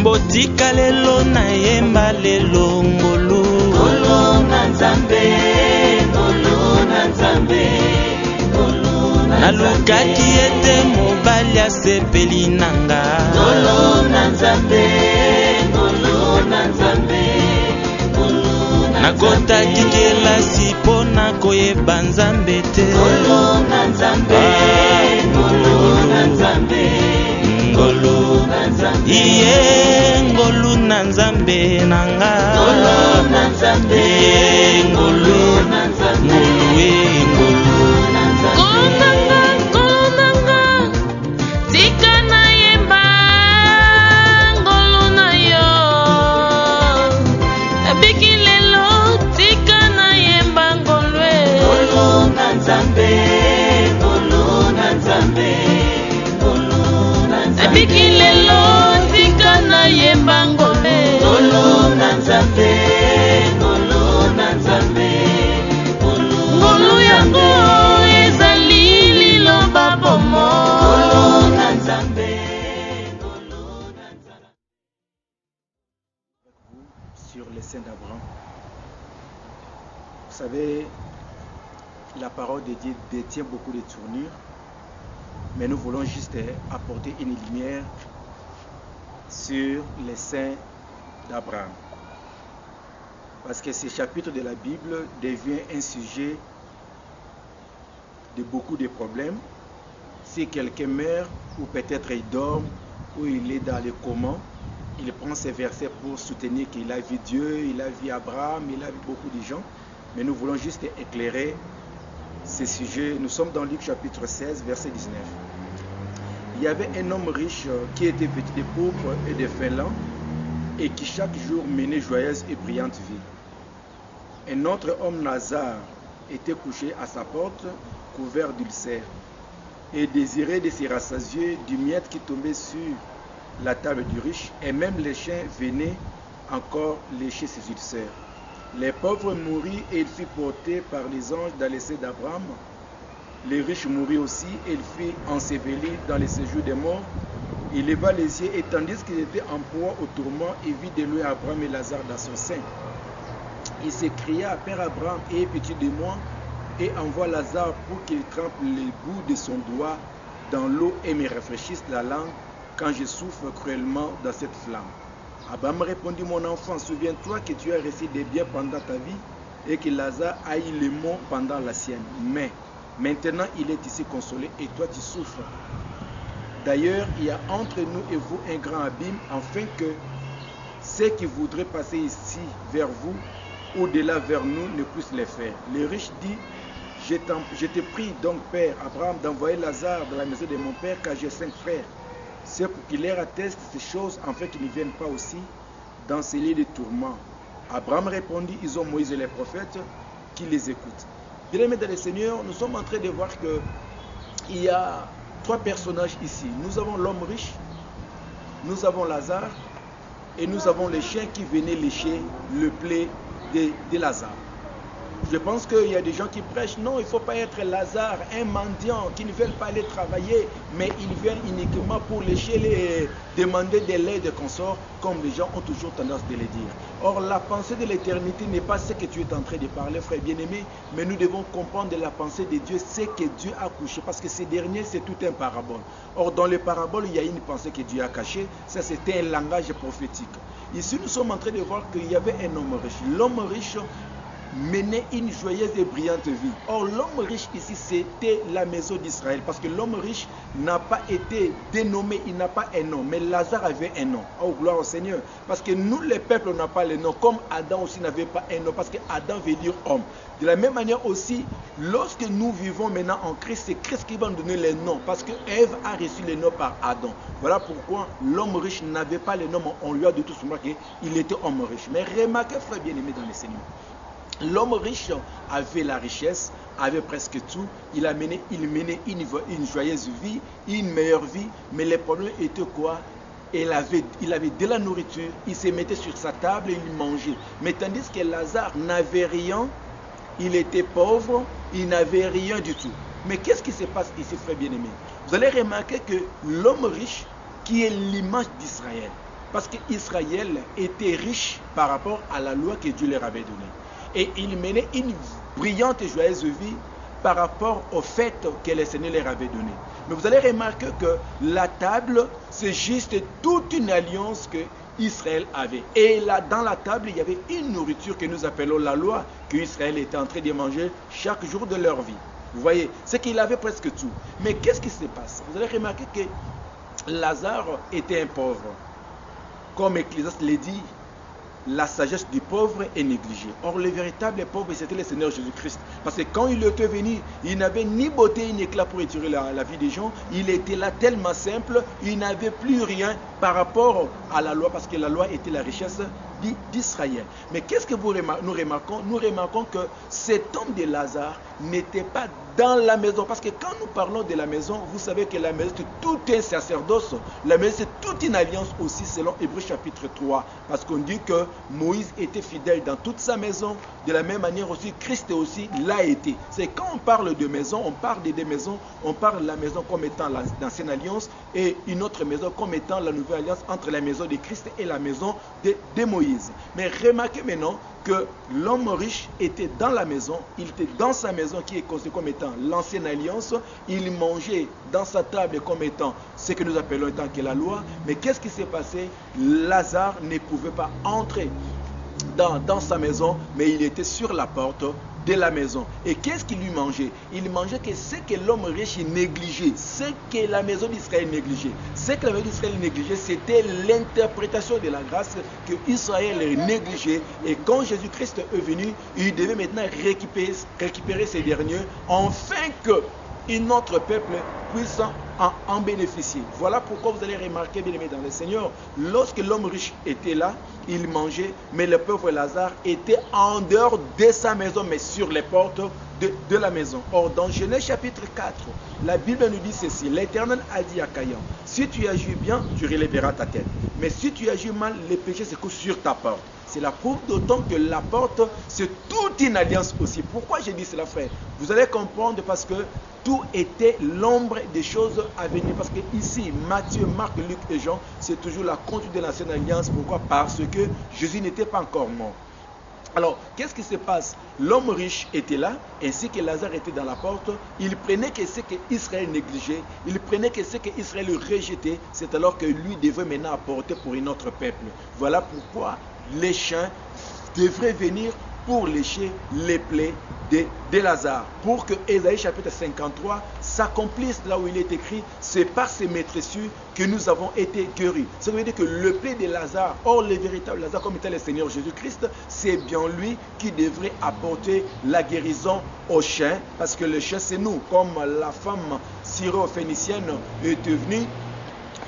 Botika lelo na yemba lelo ngolu. Ngolu na nzambe, ngolu na nzambe, ngolu na nzambe. Nalukaki ete mobali asepeli nanga. Ngolu na nzambe, ngolu na nzambe, ngolu na nzambe. Nakotaki kelasi po nakoyeba nzambe te. Ngolu na nzambe, ngolu na nzambe, ngolu na nzambe. Iye ngolu na nzambe nanga. Ngolu na nzambe, Iye ngolu na nzambe, ngolu na nzambe. Kolonanga, tika na yemba ngolu na yo. Ebiki lelo, tika na yemba ngolwe. Ngolu na nzambe, ngolu na nzambe, ngolu na nzambe. Ebiki lelo, tika na yemba ngolwe. Ngolu na nzambe, ngolu na nzambe, Ngolu yango ezali liloba bomo. ngolu na nzambe, ngolu na nzambe. Sur les saints d'Abraham. Vous savez, la parole de Dieu détient beaucoup de tournures, mais nous voulons juste apporter une lumière sur les saints d'Abraham. Parce que ce chapitre de la Bible devient un sujet de beaucoup de problèmes. Si quelqu'un meurt, ou peut-être il dort, ou il est dans le coma, il prend ces versets pour soutenir qu'il a vu Dieu, il a vu Abraham, il a vu beaucoup de gens. Mais nous voulons juste éclairer ces sujets. Nous sommes dans Luc chapitre 16, verset 19. Il y avait un homme riche qui était vêtu de pourpre et de fin lin et qui chaque jour menait joyeuse et brillante vie. Un autre homme, Lazare, était couché à sa porte, couvert d'ulcères, et désirait de se rassasier du miette qui tombait sur la table du riche, et même les chiens venaient encore lécher ses ulcères. Les pauvres moururent et il fut porté par les anges dans les seins d'Abraham. Les riches moururent aussi et il fut enseveli dans les séjours des morts. Il leva les yeux et tandis qu'il était en proie au tourment, il vit de loin Abraham et Lazare dans son sein. Il s'écria, Père Abraham, aie pitié de moi et envoie Lazare pour qu'il trempe les bouts de son doigt dans l'eau et me rafraîchisse la langue quand je souffre cruellement dans cette flamme. Abraham répondit, mon enfant, souviens-toi que tu as reçu des biens pendant ta vie et que Lazare a eu les maux pendant la sienne. Mais maintenant, il est ici consolé et toi, tu souffres. D'ailleurs, il y a entre nous et vous un grand abîme, afin que ceux qui voudraient passer ici vers vous ou de là vers nous ne puissent les faire. Le riche dit, je te prie donc, Père Abraham, d'envoyer Lazare dans la maison de mon père, car j'ai 5 frères. C'est pour qu'il leur atteste ces choses, afin qu'ils ne viennent pas aussi dans ces lieux de tourment. Abraham répondit, ils ont Moïse et les prophètes qui les écoutent. Bien-aimés dans le Seigneur, nous sommes en train de voir qu'il y a 3 personnages ici. Nous avons l'homme riche, nous avons Lazare, et nous avons les chiens qui venaient lécher le plaie de Lazare. Je pense qu'il y a des gens qui prêchent, non, il ne faut pas être Lazare, un mendiant qui ne veut pas aller travailler, mais ils viennent uniquement pour lécher, demander des laits de consort, comme les gens ont toujours tendance de le dire. Or, la pensée de l'éternité n'est pas ce que tu es en train de parler, frère bien-aimé, mais nous devons comprendre la pensée de Dieu, ce que Dieu a couché, parce que ces derniers, c'est tout un parabole. Or, dans les paraboles, il y a une pensée que Dieu a cachée, ça c'était un langage prophétique. Ici, nous sommes en train de voir qu'il y avait un homme riche. L'homme riche menait une joyeuse et brillante vie. Or, l'homme riche ici, c'était la maison d'Israël. Parce que l'homme riche n'a pas été dénommé, il n'a pas un nom. Mais Lazare avait un nom. Oh, gloire au Seigneur. Parce que nous, les peuples, on n'a pas le nom. Comme Adam aussi n'avait pas un nom. Parce que Adam veut dire homme. De la même manière aussi, lorsque nous vivons maintenant en Christ, c'est Christ qui va nous donner les noms. Parce que Ève a reçu les noms par Adam. Voilà pourquoi l'homme riche n'avait pas les noms. On lui a de tout souvent qu'il était homme riche. Mais remarquez, frère bien-aimé dans le Seigneur. L'homme riche avait la richesse, avait presque tout. Il menait une joyeuse vie, une meilleure vie. Mais le problème était quoi? Il avait de la nourriture, il se mettait sur sa table et il mangeait. Mais tandis que Lazare n'avait rien, il était pauvre, il n'avait rien du tout. Mais qu'est-ce qui se passe ici, frère bien-aimé? Vous allez remarquer que l'homme riche, qui est l'image d'Israël, Parce qu'Israël était riche par rapport à la loi que Dieu leur avait donnée. Et ils menaient une brillante et joyeuse vie par rapport au fait que le Seigneur leur avait donné. Mais vous allez remarquer que la table, c'est juste toute une alliance que Israël avait. Et là, dans la table, il y avait une nourriture que nous appelons la loi, que Israël était en train de manger chaque jour de leur vie. Vous voyez, c'est qu'il avait presque tout. Mais qu'est-ce qui se passe? Vous allez remarquer que Lazare était un pauvre. Comme Ecclésiaste l'a dit, la sagesse du pauvre est négligée. Or, le véritable pauvre, c'était le Seigneur Jésus-Christ. Parce que quand il était venu, il n'avait ni beauté ni éclat pour étirer la vie des gens. Il était là tellement simple, il n'avait plus rien par rapport à la loi, parce que la loi était la richesse d'Israël. Mais qu'est-ce que nous remarquons? Nous remarquons que cet homme de Lazare n'était pas dans la maison. Parce que quand nous parlons de la maison, vous savez que la maison, c'est tout un sacerdoce. La maison, c'est toute une alliance aussi, selon Hébreux chapitre 3. Parce qu'on dit que Moïse était fidèle dans toute sa maison. De la même manière aussi, Christ aussi l'a été. C'est quand on parle de maison, on parle de deux maisons. On parle de la maison comme étant l'ancienne alliance et une autre maison comme étant la nouvelle alliance entre la maison de Christ et la maison de Moïse. Mais remarquez maintenant que l'homme riche était dans la maison, il était dans sa maison qui est considérée comme étant l'ancienne alliance, il mangeait dans sa table comme étant ce que nous appelons étant que la loi. Mais qu'est-ce qui s'est passé? Lazare ne pouvait pas entrer dans sa maison, mais il était sur la porte de la maison. Et qu'est-ce qu'il lui mangeait? Il mangeait que ce que l'homme riche négligeait, ce que la maison d'Israël négligeait. Ce que la maison d'Israël négligeait, c'était l'interprétation de la grâce que Israël négligeait. Et quand Jésus-Christ est venu, il devait maintenant récupérer ces derniers, afin que notre peuple puisse en bénéficier. Voilà pourquoi vous allez remarquer, bien aimé dans le Seigneur, lorsque l'homme riche était là, il mangeait, mais le pauvre Lazare était en dehors de sa maison, mais sur les portes de la maison. Or, dans Genèse chapitre 4, la Bible nous dit ceci: l'Éternel a dit à Caïn, si tu agis bien, tu relèveras ta tête. Mais si tu agis mal, les péchés se couchent sur ta porte. C'est la preuve d'autant que la porte, c'est toute une alliance aussi. Pourquoi j'ai dit cela, frère? Vous allez comprendre, parce que tout était l'ombre des choses à venir. Parce que ici, Matthieu, Marc, Luc et Jean, c'est toujours la conduite de l'ancienne alliance. Pourquoi? Parce que Jésus n'était pas encore mort. Alors, qu'est-ce qui se passe? L'homme riche était là, ainsi que Lazare était dans la porte. Il prenait que ce qu'Israël négligeait, il prenait que ce qu'Israël rejetait. C'est alors que lui devait maintenant apporter pour un autre peuple. Voilà pourquoi les chiens devraient venir pour lécher les plaies de Lazare. Pour que Ésaïe chapitre 53 s'accomplisse là où il est écrit, c'est par ces maîtressures que nous avons été guéris. Ça veut dire que le plaie de Lazare, or le véritable Lazare comme étant le Seigneur Jésus-Christ, c'est bien lui qui devrait apporter la guérison aux chiens, parce que le chien c'est nous, comme la femme syro-phénicienne est venue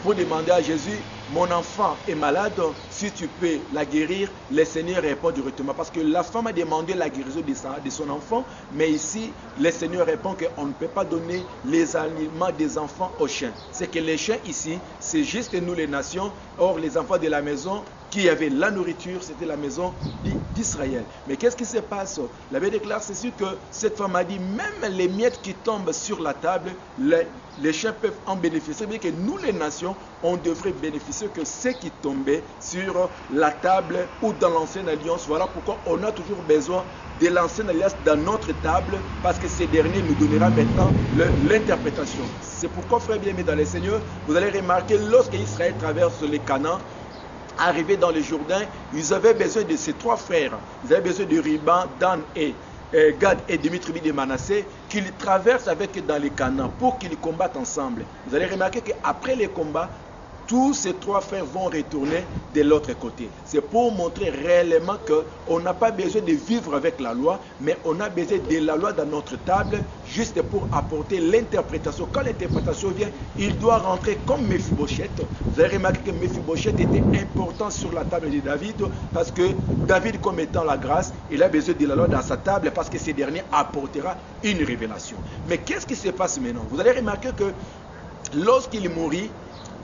pour demander à Jésus, mon enfant est malade, si tu peux la guérir. Le Seigneur répond directement, parce que la femme a demandé la guérison de son enfant, mais ici le Seigneur répond qu'on ne peut pas donner les aliments des enfants aux chiens. C'est que les chiens ici, c'est juste nous les nations. Or les enfants de la maison qui avaient la nourriture, c'était la maison d'Israël. Mais qu'est-ce qui se passe? La Bible déclare, c'est sûr que cette femme a dit, même les miettes qui tombent sur la table, les chiens peuvent en bénéficier. C'est-à-dire que nous les nations, on devrait bénéficier que ce qui tombait sur la table ou dans l'ancienne alliance. Voilà pourquoi on a toujours besoin de l'ancienne alliance dans notre table, parce que ces derniers nous donnera maintenant l'interprétation. C'est pourquoi, frère bien-aimé dans le Seigneur, vous allez remarquer, lorsque Israël traverse les Canaan, arrivé dans le Jourdain, ils avaient besoin de ces trois frères. Ils avaient besoin de Riban, Dan et Gad et demi tribu de Manassé, qu'ils traversent avec dans les Canaan pour qu'ils combattent ensemble. Vous allez remarquer qu'après les combats, tous ces trois frères vont retourner de l'autre côté. C'est pour montrer réellement qu'on n'a pas besoin de vivre avec la loi, mais on a besoin de la loi dans notre table, juste pour apporter l'interprétation. Quand l'interprétation vient, il doit rentrer comme Mephibosheth. Vous avez remarqué que Mephibosheth était important sur la table de David, parce que David, comme étant la grâce, il a besoin de la loi dans sa table, parce que ce dernier apportera une révélation. Mais qu'est-ce qui se passe maintenant? Vous allez remarquer que lorsqu'il mourit,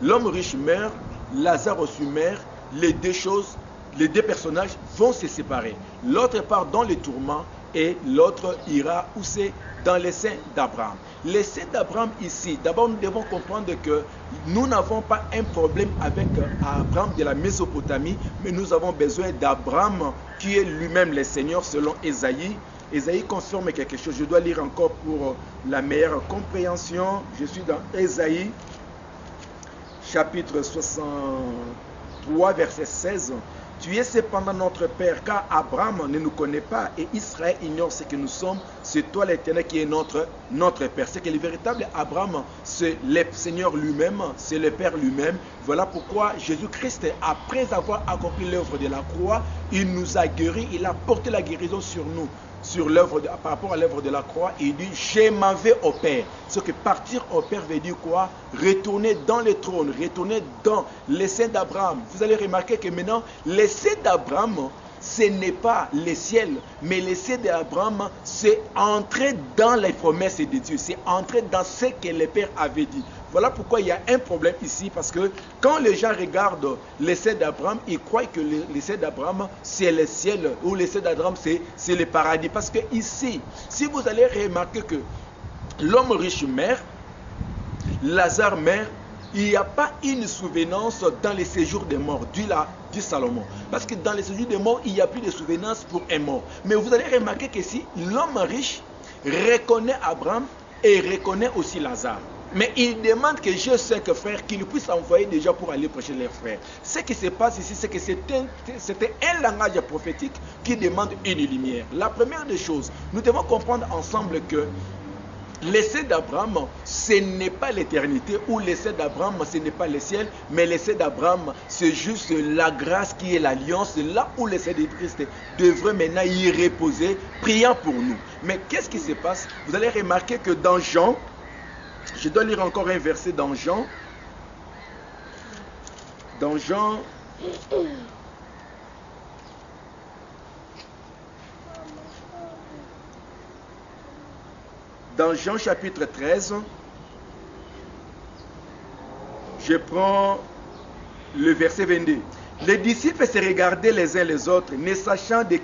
l'homme riche meurt, Lazare aussi meurt, les deux personnages vont se séparer. L'autre part dans les tourments et l'autre ira où c'est? Dans les seins d'Abraham. Les seins d'Abraham ici, d'abord nous devons comprendre que nous n'avons pas un problème avec Abraham de la Mésopotamie, mais nous avons besoin d'Abraham qui est lui-même le Seigneur selon Ésaïe. Ésaïe confirme quelque chose. Je dois lire encore pour la meilleure compréhension. Je suis dans Ésaïe, chapitre 63, verset 16. Tu es cependant notre Père, car Abraham ne nous connaît pas et Israël ignore ce que nous sommes. C'est toi l'Éternel qui est notre Père. C'est que le véritable Abraham, c'est le Seigneur lui-même, c'est le Père lui-même. Voilà pourquoi Jésus-Christ, après avoir accompli l'œuvre de la croix, il nous a guéris, il a porté la guérison sur nous. Par rapport à l'œuvre de la croix, il dit je m'en vais au Père. Ce que partir au Père veut dire quoi? Retourner dans le trône, retourner dans les seins d'Abraham. Vous allez remarquer que maintenant, les seins d'Abraham, ce n'est pas le ciel, mais les seins d'Abraham, c'est entrer dans les promesses de Dieu, c'est entrer dans ce que le Père avait dit. Voilà pourquoi il y a un problème ici, parce que quand les gens regardent les seins d'Abraham, ils croient que les seins d'Abraham, c'est le ciel, ou les seins d'Abraham, c'est le paradis. Parce que ici, si vous allez remarquer que l'homme riche meurt, Lazare meurt, il n'y a pas une souvenance dans les séjours des morts, du Salomon. Parce que dans les séjours des morts, il n'y a plus de souvenance pour un mort. Mais vous allez remarquer que si l'homme riche reconnaît Abraham et reconnaît aussi Lazare, mais il demande que j'ai 5 frères qu'ils puissent envoyer déjà pour aller prêcher leurs frères. Ce qui se passe ici, c'est que c'était un langage prophétique qui demande une lumière. La première des choses, nous devons comprendre ensemble que l'essai d'Abraham, ce n'est pas l'éternité, ou l'essai d'Abraham, ce n'est pas le ciel, mais l'essai d'Abraham, c'est juste la grâce qui est l'alliance, là où l'essai de Christ devrait maintenant y reposer, priant pour nous. Mais qu'est-ce qui se passe? Vous allez remarquer que dans Jean, je dois lire encore un verset dans Jean. Dans Jean, chapitre 13, je prends le verset 22. Les disciples se regardaient les uns les autres, ne sachant de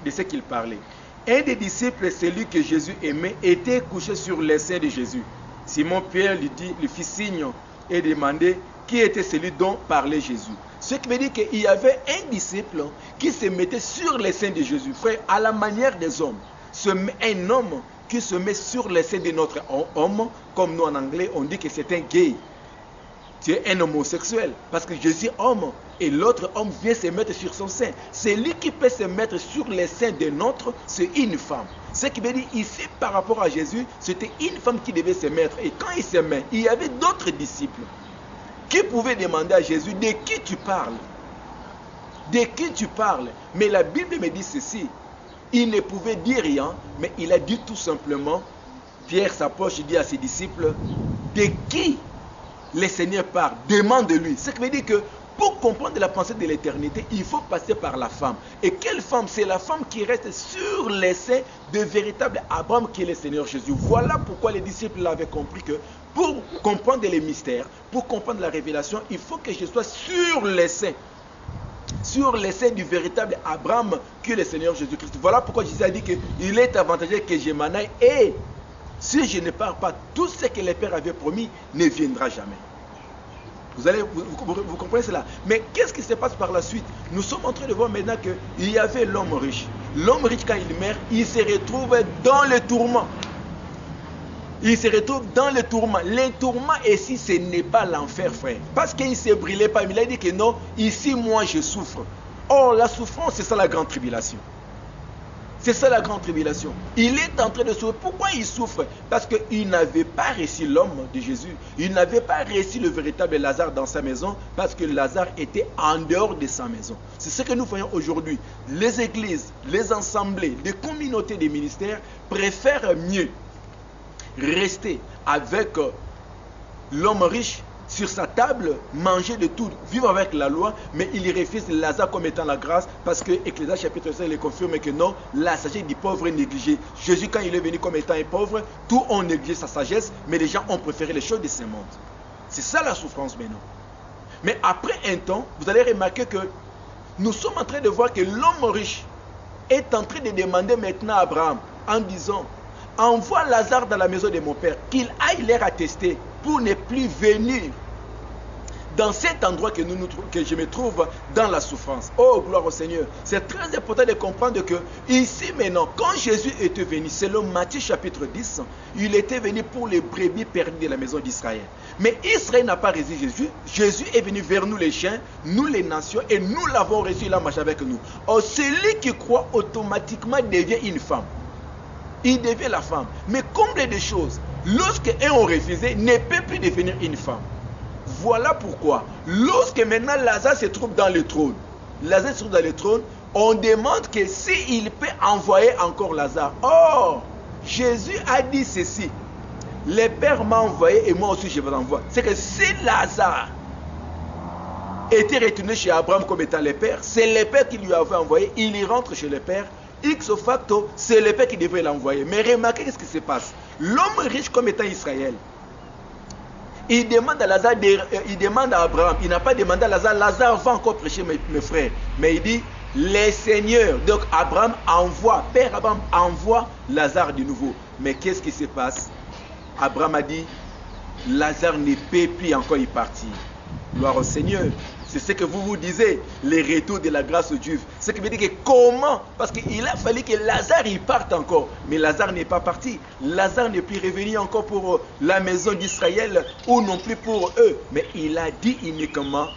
ce qu'ils parlaient. Un des disciples, celui que Jésus aimait, était couché sur les seins de Jésus. Simon-Pierre lui fit signe et demandait qui était celui dont parlait Jésus. Ce qui veut dire qu'il y avait un disciple qui se mettait sur les seins de Jésus. Frère, à la manière des hommes. Un homme qui se met sur les seins de notre homme, comme nous en anglais, on dit que c'est un gay. C'est un homosexuel. Parce que Jésus est homme et l'autre homme vient se mettre sur son sein. Celui qui peut se mettre sur les seins de notre, c'est une femme. Ce qui veut dire ici, par rapport à Jésus, c'était une femme qui devait se mettre. Et quand il se met, il y avait d'autres disciples qui pouvaient demander à Jésus, de qui tu parles? De qui tu parles? Mais la Bible me dit ceci. Il ne pouvait dire rien, mais il a dit tout simplement, Pierre s'approche et dit à ses disciples, de qui le Seigneur parle? Demande-lui. Ce qui veut dire que pour comprendre la pensée de l'éternité, il faut passer par la femme. Et quelle femme? C'est la femme qui reste sur les seins de véritable Abraham qui est le Seigneur Jésus. Voilà pourquoi les disciples avaient compris que pour comprendre les mystères, pour comprendre la révélation, il faut que je sois sur les seins. Sur les seins du véritable Abraham qui est le Seigneur Jésus-Christ. Voilà pourquoi Jésus a dit qu'il est avantageux que je m'en aille et si je ne pars pas, tout ce que le Père avait promis ne viendra jamais. Vous comprenez cela? Mais qu'est-ce qui se passe par la suite? Nous sommes en train de voir maintenant qu'il y avait l'homme riche. L'homme riche, quand il meurt, il se retrouve dans le tourment. Il se retrouve dans le tourment. Le tourment ici, ce n'est pas l'enfer, frère. Parce qu'il ne s'est brûlé pas. Mais il a dit que non, ici, moi, je souffre. Or, la souffrance, c'est ça la grande tribulation. C'est ça la grande tribulation. Il est en train de souffrir. Pourquoi il souffre? Parce qu'il n'avait pas reçu l'homme de Jésus. Il n'avait pas reçu le véritable Lazare dans sa maison parce que Lazare était en dehors de sa maison. C'est ce que nous voyons aujourd'hui. Les églises, les assemblées, les communautés des ministères préfèrent mieux rester avec l'homme riche sur sa table, manger de tout, vivre avec la loi, mais il refuse Lazare comme étant la grâce, parce que Ecclésiaste chapitre 5 il confirme que non, la sagesse du pauvre est négligée. Jésus, quand il est venu comme étant un pauvre, tout ont négligé sa sagesse, mais les gens ont préféré les choses de ce monde. C'est ça la souffrance maintenant. Mais après un temps, vous allez remarquer que nous sommes en train de voir que l'homme riche est en train de demander maintenant à Abraham en disant, envoie Lazare dans la maison de mon père, qu'il aille leur attester pour ne plus venir dans cet endroit que je me trouve dans la souffrance. Oh, gloire au Seigneur. C'est très important de comprendre que ici maintenant, quand Jésus était venu, c'est le Matthieu chapitre 10, il était venu pour les brebis perdues de la maison d'Israël. Mais Israël n'a pas reçu Jésus. Jésus est venu vers nous les chiens, nous les nations, et nous l'avons reçu, il a marché avec nous. Or, celui qui croit automatiquement devient une femme. Il devient la femme. Mais combien de choses, lorsqu'un ont refusé, ne peut plus devenir une femme. Voilà pourquoi, lorsque maintenant Lazare se trouve dans le trône, on demande que s'il peut envoyer encore Lazare. Or, Jésus a dit ceci, le Père m'a envoyé et moi aussi je vous envoie. C'est que si Lazare était retourné chez Abraham comme étant le Père, c'est le Père qui lui avait envoyé, il y rentre chez le Père, ipso facto, c'est le Père qui devrait l'envoyer. Mais remarquez ce qui se passe. L'homme riche comme étant Israël, il demande à Lazare, il demande à Abraham, il n'a pas demandé à Lazare, Lazare va encore prêcher mes frères. Mais il dit, les seigneurs, donc Abraham envoie, Père Abraham envoie Lazare de nouveau. Mais qu'est-ce qui se passe? Abraham a dit, Lazare ne peut plus encore y partir. Gloire au Seigneur. C'est ce que vous disiez, les retours de la grâce juive. Ce qui veut dire que comment? Parce qu'il a fallu que Lazare y parte encore. Mais Lazare n'est pas parti. Lazare n'est plus revenu encore pour la maison d'Israël ou non plus pour eux. Mais il a dit uniquement,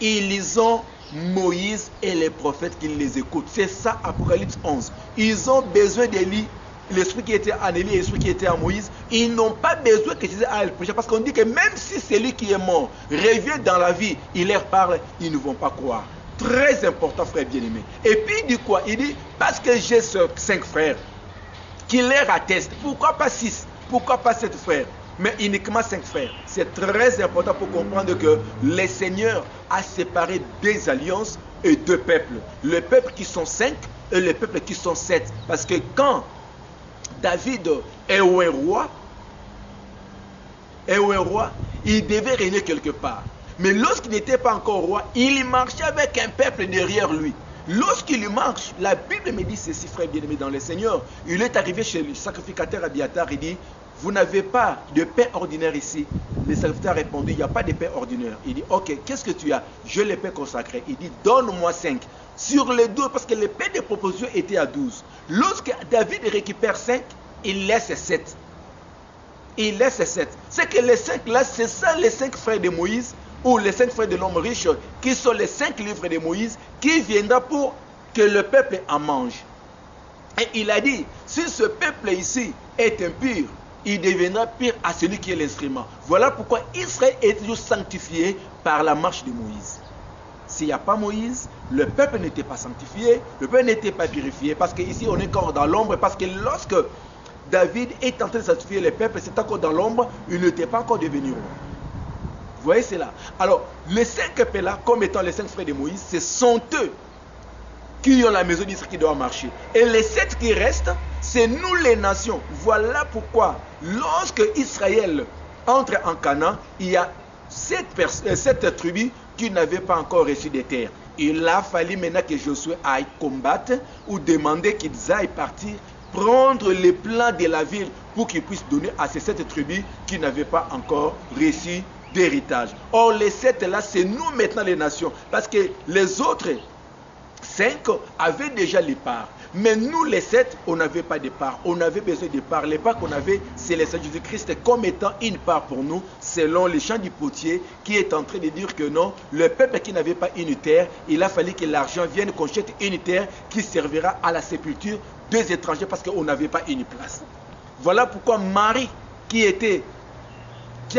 ils ont Moïse et les prophètes qui les écoutent. C'est ça, Apocalypse 11. Ils ont besoin de lui. L'esprit qui était en Élie et l'esprit qui était en Moïse, ils n'ont pas besoin que Jésus aille prêcher. Parce qu'on dit que même si celui qui est mort revient dans la vie, il leur parle, ils ne vont pas croire. Très important, frère bien-aimé. Et puis il dit quoi? Il dit, parce que j'ai 5 frères qui leur attestent. Pourquoi pas 6? Pourquoi pas 7 frères? Mais uniquement 5 frères. C'est très important pour comprendre que le Seigneur a séparé 2 alliances et 2 peuples. Le peuple qui sont 5 et le peuple qui sont 7. Parce que quand David est un roi, il devait régner quelque part. Mais lorsqu'il n'était pas encore roi, il marchait avec un peuple derrière lui. Lorsqu'il marche, la Bible me dit ceci, frère bien-aimé dans le Seigneur. Il est arrivé chez le sacrificateur Abiatar, il dit, vous n'avez pas de pain ordinaire ici. Le sacrificateur a répondu, il n'y a pas de pain ordinaire. Il dit, ok, qu'est-ce que tu as? Je le pain consacré. Il dit, donne-moi 5. Sur les 12, parce que le pain de proposition était à 12. Lorsque David récupère 5, il laisse 7. Il laisse 7. C'est que les 5 là, c'est ça les 5 frères de Moïse, ou les 5 frères de l'homme riche, qui sont les 5 livres de Moïse, qui viendront pour que le peuple en mange. Et il a dit, si ce peuple ici est impur, il deviendra pire à celui qui est l'instrument. Voilà pourquoi Israël est toujours sanctifié par la marche de Moïse. S'il n'y a pas Moïse, le peuple n'était pas sanctifié, le peuple n'était pas purifié, parce qu'ici on est encore dans l'ombre, parce que lorsque David est en train de sanctifier le peuple, c'est encore dans l'ombre, il n'était pas encore devenu roi. Vous voyez cela? Alors, les 5 peuples là, comme étant les 5 frères de Moïse, ce sont eux qui ont la maison d'Israël qui doit marcher. Et les 7 qui restent, c'est nous les nations. Voilà pourquoi, lorsque Israël entre en Canaan, il y a 7 tribus qui n'avaient pas encore reçu des terres. Il a fallu maintenant que Josué aille combattre ou demander qu'ils aillent partir, prendre les plans de la ville pour qu'ils puissent donner à ces 7 tribus qui n'avaient pas encore reçu d'héritage. Or, les 7 là, c'est nous maintenant les nations. Parce que les autres 5 avaient déjà les parts. Mais nous les 7, on n'avait pas de part. On avait besoin de part. Les parts qu'on avait, c'est le Seigneur Jésus-Christ comme étant une part pour nous, selon les chants du potier, qui est en train de dire que non, le peuple qui n'avait pas une terre, il a fallu que l'argent vienne qu'on achète une terre qui servira à la sépulture des étrangers parce qu'on n'avait pas une place. Voilà pourquoi Marie, qui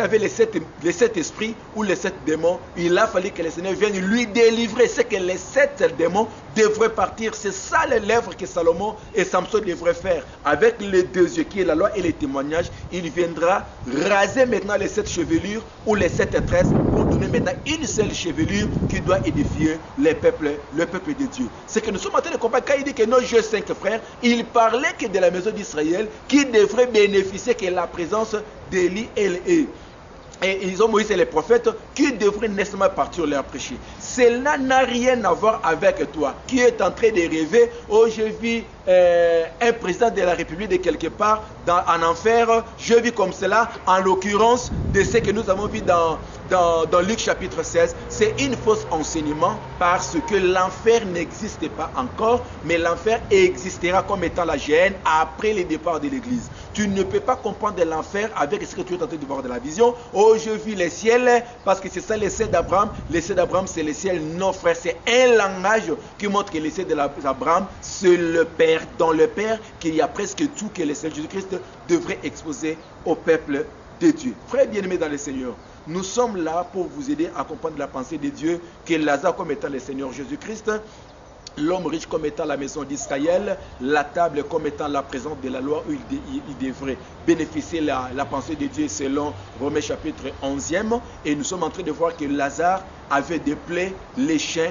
avait les 7 esprits ou les 7 démons, il a fallu que le Seigneur vienne lui délivrer. C'est que les 7 démons devraient partir. C'est ça les lèvres que Salomon et Samson devraient faire. Avec les 2 yeux qui est la loi et les témoignages, il viendra raser maintenant les 7 chevelures ou les 7 tresses pour donner maintenant une seule chevelure qui doit édifier le peuple de Dieu. C'est que nous sommes en train de comprendre quand il dit que nos 5 frères, il parlait que de la maison d'Israël qui devrait bénéficier de la présence d'Élie et et ils ont Moïse et les prophètes qui devraient nécessairement partir leur prêcher. Cela n'a rien à voir avec toi qui est en train de rêver. Oh, je vis un président de la République de quelque part en enfer. Je vis comme cela. En l'occurrence de ce que nous avons vu dans Luc chapitre 16, c'est une fausse enseignement parce que l'enfer n'existe pas encore, mais l'enfer existera comme étant la géhenne après le départ de l'église. Tu ne peux pas comprendre l'enfer avec ce que tu es en train de voir de la vision. Oh, je vis les ciels parce que c'est ça les ciels d'Abraham. Les ciels d'Abraham, c'est les ciels. Non, frère, c'est un langage qui montre que les ciels d'Abraham, c'est le Père. Dans le Père, qu'il y a presque tout que le Seigneur Jésus-Christ devrait exposer au peuple de Dieu. Frère bien-aimé dans le Seigneur, nous sommes là pour vous aider à comprendre la pensée de Dieu, que Lazare comme étant le Seigneur Jésus-Christ, l'homme riche comme étant la maison d'Israël, la table comme étant la présence de la loi où il devrait bénéficier la pensée de Dieu selon Romains chapitre 11e. Et nous sommes en train de voir que Lazare avait des plaies léchées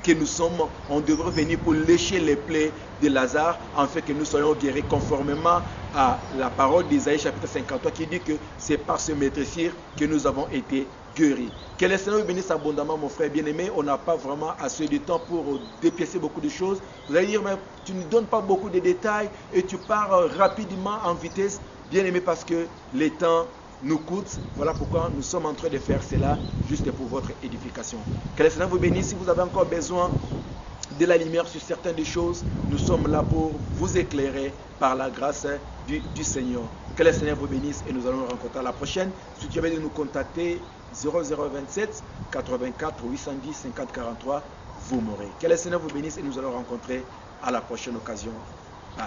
que nous sommes, on devrait venir pour lécher les plaies de Lazare afin que nous soyons guéris conformément à la parole d'Isaïe chapitre 53 qui dit que c'est par ce maîtrisir que nous avons été guéris. Que le Seigneur bénisse abondamment, mon frère bien-aimé. On n'a pas vraiment assez de temps pour dépiécer beaucoup de choses. Vous allez dire, mais tu ne donnes pas beaucoup de détails et tu pars rapidement en vitesse. Bien-aimé, parce que le temps nous coûte. Voilà pourquoi nous sommes en train de faire cela juste pour votre édification. Que le Seigneur vous bénisse. Si vous avez encore besoin de la lumière sur certaines des choses, nous sommes là pour vous éclairer par la grâce du Seigneur. Que le Seigneur vous bénisse et nous allons nous rencontrer à la prochaine. Si tu avais de nous contacter, 0027 84 810 50 43, vous m'aurez. Que le Seigneur vous bénisse et nous allons rencontrer à la prochaine occasion. Bye.